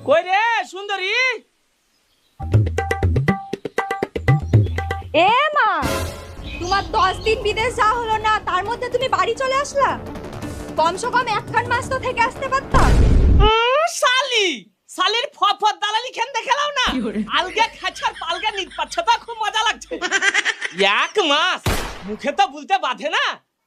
কই রে সুন্দরী? এ মা, তোমার 10 দিন বিদেশ যাওয়া হলো না, তার মধ্যে তুমি বাড়ি চলে আসলা। কমসে কম একখান মাস তো থেকে আসতে পারতা। শালির ফফর দালালি খেন দেখালাও না, আলগা খাছার পালগা নিত পাচ্ছে তো খুব মজা লাগছে। এক মাস মুখে তো বলতে বাধে না,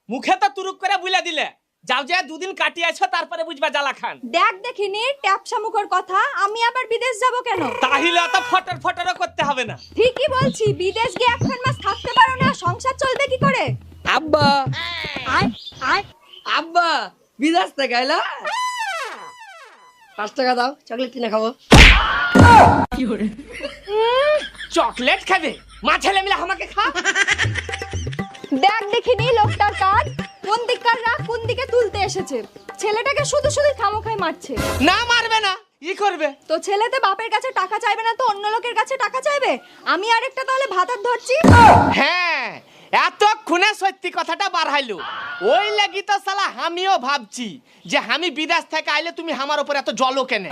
মুখে তো তুরুক করে বুলা দিলে। যাও যে দুদিন কাটিয়ে আছো তারপরে বুঝবা জ্বালা খান। দেখ দেখিনি ট্যাপসা মুখের কথা, আমি আবার বিদেশ যাব কেন? তাহলে অত ফটর ফটরও করতে হবে না। ঠিকই বলছি, বিদেশ গিয়ে একখান মাস থাকতে পারো না, সংসার চলবে কি করে? আব্বা আব্বা বিদেশ থেকে আইলা, 5 টাকা দাও, চকলেট কিনে খাবো। চকলেট খাবে? মা ছেলে মিলে আমাকে খা। দেখ দেখিনি লোকটার কাজ, কোন দিককার রাগ কোন দিকে তুলতে এসেছে। ছেলেটাকে শুধু শুধু খামোখাই মারছে। না মারবে না, ই করবে তো ছেলেতে বাপের কাছে টাকা চাইবে না তো অন্য লোকের কাছে টাকা চাইবে? আমি আরেকটা তাহলে ভাতার ধরছি। হ্যাঁ, এতক্ষণে সত্যি কথাটা বার হাইলো। ওই লাগি তো শালা আমিও ভাবছি যে আমি বিদেশ থেকে আইলে তুমি আমার উপর এত জলো কেন।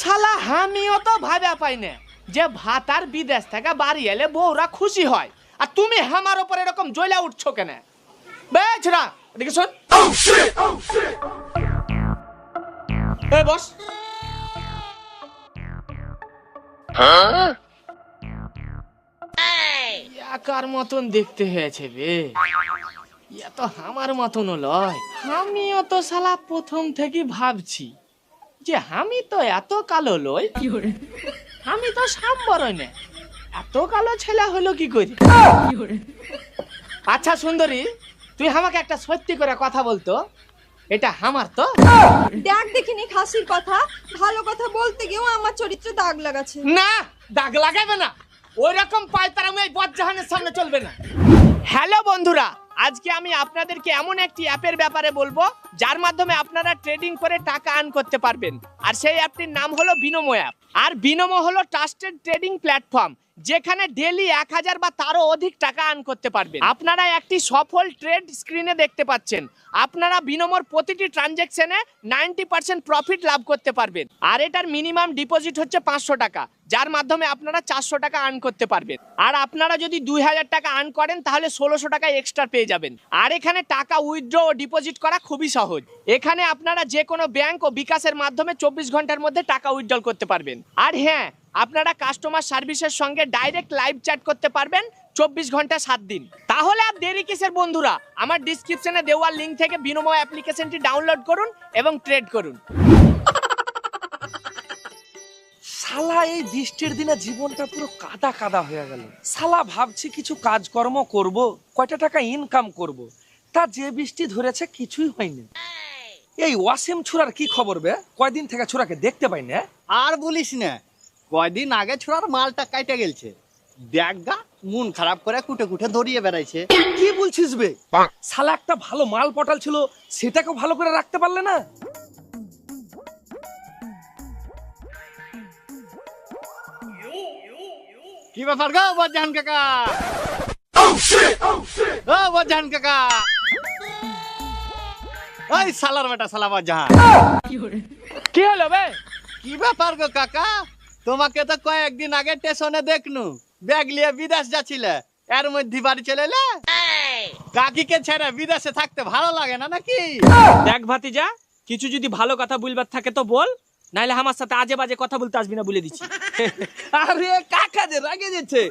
শালা আমিও তো ভাবা পাই না যে ভাতার বিদেশ থেকে বাড়ি এলে বউরা খুশি হয়, আর তুমি আমার উপর এরকম জ্বলা উঠছো কেন? বেছরা এদিকে শোন। এই বস। একার মতন দেখতে হয়েছে বে, ইয়া তো আমার মতন লয়। আমিও তো শালা প্রথম থেকে ভাবছি যে আমি তো এত কালো লই, আমি তো সাম্বরই না, এত কালো ছেলে হলো কি করে? আচ্ছা সুন্দরী, তুই আমাকে একটা সত্যি করে কথা বলতো, এটা আমার তো? দেখ দেখিনি খাসির কথা, ভালো কথা বলতে গিয়েও আমার চরিত্রে দাগ লাগাচ্ছে। না, দাগ লাগাবে না, ওই রকম পায়তারামি এই বজ্জাহানের সামনে চলবে না। হ্যালো বন্ধুরা, আজকে আমি আপনাদেরকে এমন একটি অ্যাপের ব্যাপারে বলবো যার মাধ্যমে আপনারা ট্রেডিং করে টাকা আর্ন করতে পারবেন। আর সেই অ্যাপটির নাম হলো বিনোমো অ্যাপ। আর বিনোমো হলো ট্রাস্টেড ট্রেডিং প্ল্যাটফর্ম, যেখানে ডেইলি 1000 বা তারও অধিক টাকা আর্ন করতে পারবেন। আপনারা একটি সফল ট্রেড স্ক্রিনে দেখতে পাচ্ছেন। আপনারা বিনোমোর প্রতিটি ট্রানজ্যাকশনে 90% প্রফিট লাভ করতে পারবেন। আর এটার মিনিমাম ডিপোজিট হচ্ছে 500 টাকা, যার মাধ্যমে আপনারা 400 টাকা আর্ন করতে পারবেন। আর আপনারা যদি 2000 টাকা আর্ন করেন তাহলে 1600 টাকা এক্সট্রা পেয়ে যাবেন। আর এখানে টাকা উইথড্র ও ডিপোজিট করা খুবই সহজ। এখানে আপনারা যে কোনো ব্যাংক ও বিকাশের মাধ্যমে 24 ঘন্টার মধ্যে টাকা উইথড্র করতে পারবেন। আর হ্যাঁ, আপনারা কাস্টমার সার্ভিসের সঙ্গে ডাইরেক্ট লাইভ চ্যাট করতে পারবেন 24 ঘন্টা 7 দিন। তাহলে আর দেরি কিসের বন্ধুরা, আমার ডিসক্রিপশনে দেওয়া লিংক থেকে বিনোমো অ্যাপ্লিকেশনটি ডাউনলোড করুন এবং ট্রেড করুন। শালা এই বৃষ্টির দিনে জীবনটা পুরো কাদা কাদা হয়ে গেল। শালা ভাবছি কিছু কাজকর্ম করব, কয়টা টাকা ইনকাম করব, তা যে বৃষ্টি ধরেছে কিছুই হয়নি। এই ওয়াসিম ছুরার কি খবর বে? কয়দিন থেকে ছুরাকে দেখতে পাই না। আর বলিস না, কয়দিন আগে ছোড়ার মালটা কাইটে গেলছে, ব্যাগটা মন খারাপ করে কুটে কুটে ধরিয়ে বেড়াইছে। কি বলছিস বে? শালা একটা ভালো মাল পটাল ছিল, সেটাকে ভালো করে রাখতে পারলে না। কি ব্যাপার গো বজ্জান কাকা? ও বজ্জান কাকা, ওই শালার বেটা শালা বজ্জান। কি হলো বে? কি ব্যাপার গো কাকা? তোমাকে তো কয়েকদিন আগে স্টেশনে দেখনু, ব্যাগ নিয়ে বিদেশ যাচ্ছিলে, এর মধ্যে বাড়ি চলে এলে। কাকিকে ছেড়ে বিদেশে থাকতে ভালো লাগে না নাকি? দেখ ভাতিজা, কিছু যদি ভালো কথা বলবার থাকে তো বল, নাইলে আমার সাথে আজে বাজে কথা বলতে আসবি না বলে দিচ্ছি। আরে কাকা যে রাগে যাচ্ছে,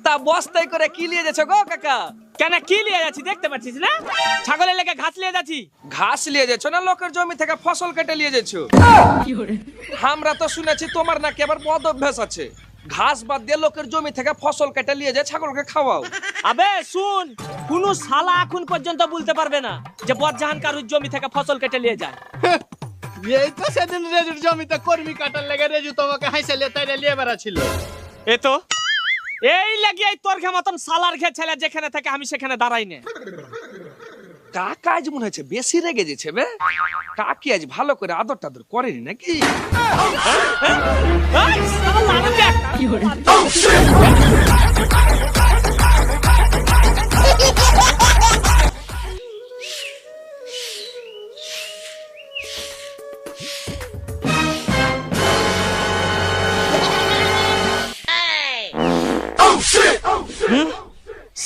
তা বস্তায় করে কি নিয়ে যাচ্ছে গো কাকা? কেন কি নিয়ে যাচ্ছি দেখতে পাচ্ছিস না? ছাগলের লেগে ঘাস নিয়ে যাচ্ছি। ঘাস নিয়ে যাচ্ছ না লোকের জমি থেকে ফসল কেটে নিয়ে যাচ্ছ? আমরা তো শুনেছি তোমার নাকি আবার বদ অভ্যাস আছে, ঘাস বাদ দিয়ে লোকের জমি থেকে ফসল কেটে নিয়ে যায় ছাগলকে খাওয়াও। আবে শুন, কোন শালা এখন পর্যন্ত বলতে পারবে না যে বজ্জাহান কারুর জমি থেকে ফসল কেটে নিয়ে যায়। এই তো সেদিন রেজুর জমিতে কর্মী কাটার লেগে রেজু তোমাকে হাইসে লেতাইরে নিয়ে বেড়াচ্ছিল। এ তো এই লাগি এই তোর ঘে মতন শালার ঘে ছেলে যেখানে থাকে আমি সেখানে দাঁড়াই না। কাকা আজ মনে হচ্ছে বেশি রেগে যেছে বে। কাকি আজ ভালো করে আদর টাদর করেনি নাকি? এই শালা লানুকে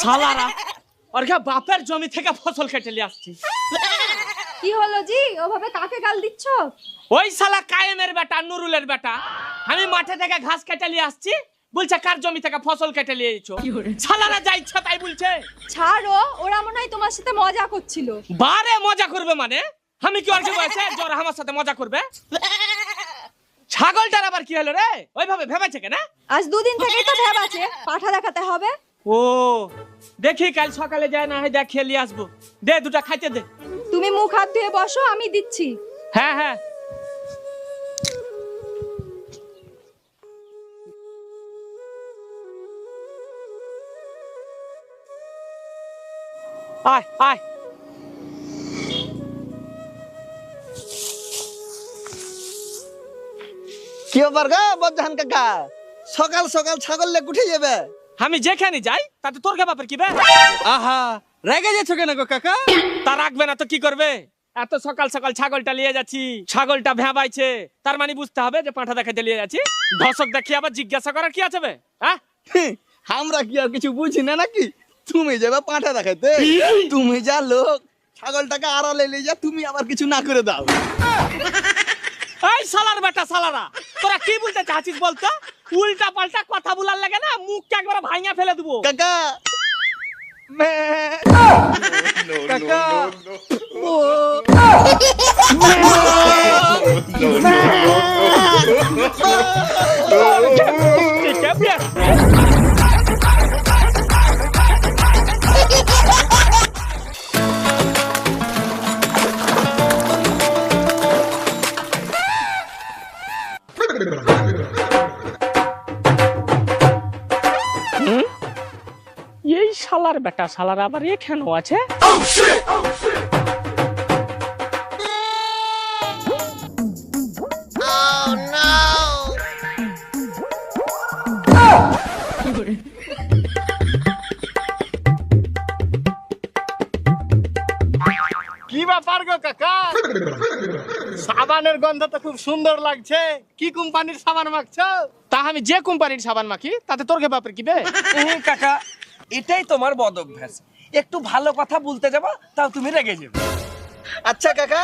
শালারা ওর ঘা বাপের জমি থেকে ফসল কেটে নিয়ে আসছি। কি হলো জি, ওভাবে কাকে গাল দিচ্ছ? ওই শালা কায়েমের বেটা নুরুলের বেটা, আমি মাঠে থেকে ঘাস কেটে নিয়ে আসছি, বলছে কার জমি থেকে ফসল কেটে নিয়ে এসেছো। শালারা যা ইচ্ছা তাই বলছে। ছাড়ো, ওরা মনে হয় তোমার সাথে মজা করছিল। বারে মজা করবে মানে? আমি কি ওর বয়সে জোর আমার সাথে মজা করবে? ছাগলটার আবার কি হলো রে? ওইভাবে ভেবেছে কেন? আজ 2 দিন থেকেই তো ভ্যাব আছে, পাঠা দেখাতে হবে। ও দেখি কাল সকালে যায় না হয় দেখিয়ে নিয়ে আসবো। দে দুটা খাইতে দে। তুমি মুখ হাত ধুয়ে বসো, আমি দিচ্ছি। হ্যাঁ হ্যাঁ। আয় আয়। কি ব্যাপার গো বজ্জাহান কাকা, সকাল সকাল ছাগল লে উঠে যাবে? আমি যেখানে যাই তাতে তোর কে বাপের কি বে? আহা, রেগে যাচ্ছ কেন গো কাকা? তা রাখবে না তো কি করবে? এত সকাল সকাল ছাগলটা নিয়ে যাচ্ছি, ছাগলটা ভেবাইছে, তার মানে বুঝতে হবে যে পাঁঠা দেখাতে নিয়ে যাচ্ছি। দর্শক দেখি আবার জিজ্ঞাসা করার কি আছে বে? হ্যাঁ আমরা কি আর কিছু বুঝি না নাকি? তুমি যাবে পাঁঠা দেখাতে, তুমি যা লোক, ছাগলটাকে আড়ালে নিয়ে যা, তুমি আবার কিছু না করে দাও। এই শালার বেটা শালারা, তোরা কি বলতে চাচ্ছিস বলতো? উল্টা পাল্টা কথা বলার লাগে না, মুখকে একবার ভাঙিয়া ফেলে দেবো। কাকা কাকা এই শালার বেটা শালার আবার এখানেও আছে। কি ব্যাপার গো কাকা? সাবানের গন্ধ তো খুব সুন্দর লাগছে। কি কোম্পানির সাবান মাখছো? তা আমি যে কোম্পানির সাবান মাখি তাতে তোর কে বাপের কি বে? কাকা, এটাই তোমার বদ অভ্যাস। একটু ভালো কথা বলতে যাবা তাও তুমি রেগে যাবে। আচ্ছা কাকা,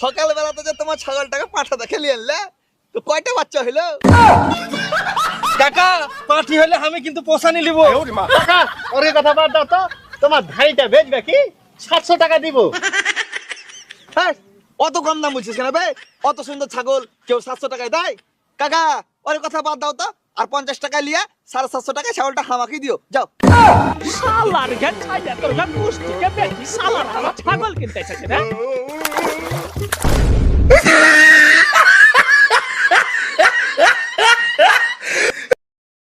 সকালবেলাতে যে তোমার ছাগলটাকে পাঠা দেখে নিয়ে এলে, তো কয়টা বাচ্চা হইলো? কাকা, পাঠি হলে আমি কিন্তু পোষানি নিব। কাকা ওর কথা বাদ দাও তো, তোমার ধাড়িটা বেচবে কি? 700 টাকা দিব। হ্যাঁ, অত কম দাম বলছিস কেন বে? অত সুন্দর ছাগল কেউ 700 টাকায় দেয়? কাকা ওর কথা বাদ দাও তো, আর 50 টাকা লিয়া 750 টাকায় ছাগলটা হামাকি দিও, যাও। শালার ঘাট ছাইয়া তোর ঘাট পুষ্টিকে বেশি শালার আমার ছাগল কিনতে এসেছে রে।